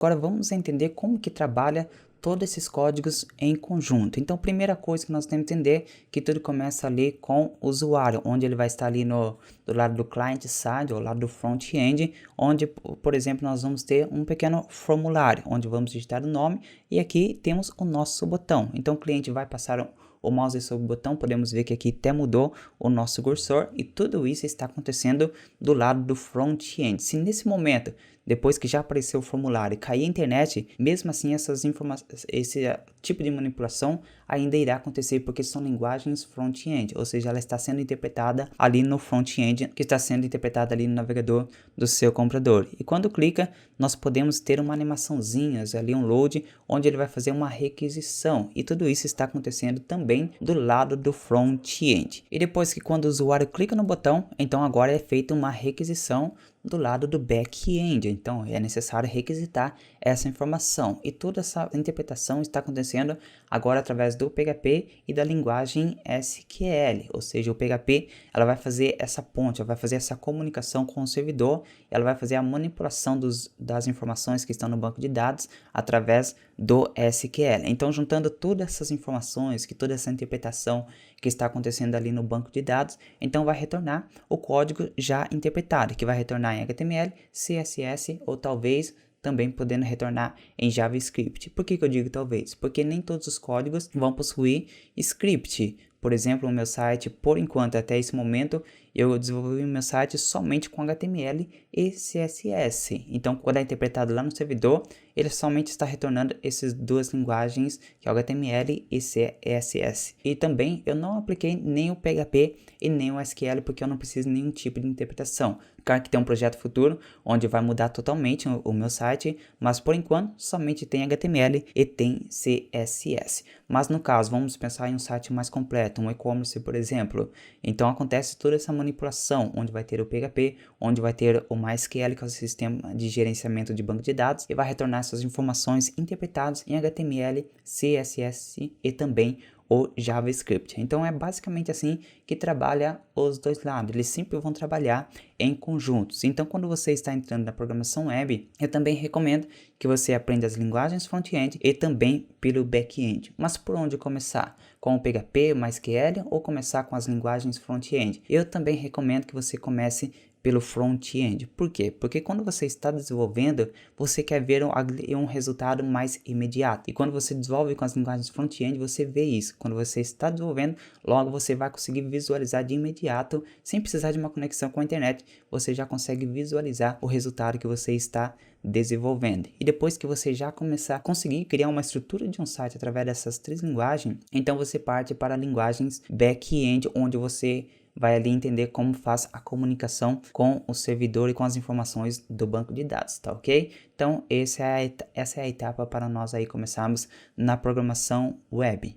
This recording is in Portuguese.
Agora vamos entender como que trabalha todos esses códigos em conjunto. Então, primeira coisa que nós temos que entender que tudo começa ali com o usuário, onde ele vai estar ali do lado do client side ou lado do front-end, onde, por exemplo, nós vamos ter um pequeno formulário, onde vamos digitar o nome e aqui temos o nosso botão. Então, o cliente vai passar o mouse sobre o botão, podemos ver que aqui até mudou o nosso cursor e tudo isso está acontecendo do lado do front-end. Se nesse momento, depois que já apareceu o formulário, cair a internet, mesmo assim esse tipo de manipulação ainda irá acontecer porque são linguagens front-end, ou seja, ela está sendo interpretada ali no front-end, que está sendo interpretada ali no navegador do seu computador. E quando clica, nós podemos ter uma animaçãozinha ali, um load, onde ele vai fazer uma requisição, e tudo isso está acontecendo também do lado do front-end. E depois que quando o usuário clica no botão, então agora é feita uma requisição do lado do back-end, então é necessário requisitar essa informação e toda essa interpretação está acontecendo agora através do PHP e da linguagem SQL, ou seja, o PHP ela vai fazer essa ponte, ela vai fazer essa comunicação com o servidor, ela vai fazer a manipulação das informações que estão no banco de dados através do SQL. Então, juntando todas essas informações, que toda essa interpretação que está acontecendo ali no banco de dados, então vai retornar o código já interpretado, que vai retornar em HTML, CSS ou talvez também podendo retornar em JavaScript. Por que eu digo talvez? Porque nem todos os códigos vão possuir script. Por exemplo, o meu site, por enquanto, até esse momento, eu desenvolvi o meu site somente com HTML e CSS. Então, quando é interpretado lá no servidor, ele somente está retornando essas duas linguagens, que é o HTML e CSS. E também, eu não apliquei nem o PHP e nem o SQL, porque eu não preciso de nenhum tipo de interpretação. Claro que tem um projeto futuro, onde vai mudar totalmente o meu site, mas por enquanto, somente tem HTML e tem CSS. Mas no caso, vamos pensar em um site mais completo, um e-commerce, por exemplo. Então, acontece toda essa manipulação, onde vai ter o PHP, onde vai ter o MySQL, que é o sistema de gerenciamento de banco de dados, e vai retornar essas informações interpretadas em HTML, CSS e também o JavaScript. Então é basicamente assim que trabalha os dois lados, eles sempre vão trabalhar em conjuntos. Então quando você está entrando na programação web, eu também recomendo que você aprenda as linguagens front-end e também pelo back-end. Mas por onde começar? Com o PHP, MySQL ou começar com as linguagens front-end? Eu também recomendo que você comece pelo front-end. Por quê? Porque quando você está desenvolvendo, você quer ver um resultado mais imediato. E quando você desenvolve com as linguagens front-end, você vê isso. Quando você está desenvolvendo, logo você vai conseguir visualizar de imediato, sem precisar de uma conexão com a internet, você já consegue visualizar o resultado que você está desenvolvendo. E depois que você já começar a conseguir criar uma estrutura de um site através dessas três linguagens, então você parte para linguagens back-end, onde você vai ali entender como faz a comunicação com o servidor e com as informações do banco de dados, tá ok? Então essa é a etapa para nós aí começarmos na programação web.